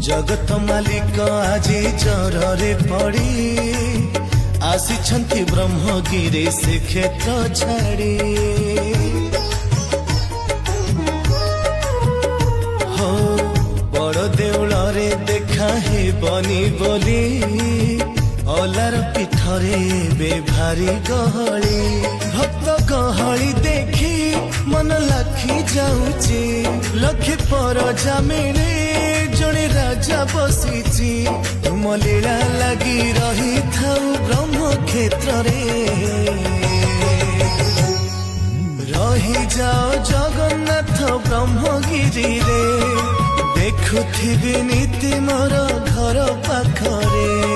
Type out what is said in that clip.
जगत मालिक आजी जरे पड़ी आसी ब्रह्मगिरी श्रीक्षेत्र छाड़ी हो बड़ देउल रे देखा हे बनी बोली अलार पीठरे बे भारी गहली भक्त गहली देखी मन लाखी जाऊची लखे पर जामिनी जड़े राजा बसीची तुम लीला लगी रही थाऊ ब्रह्म क्षेत्र रे रही जाओ जगन्नाथ ब्रह्मगिरी रे देखुथिबी नीति मोर घर पाखरे।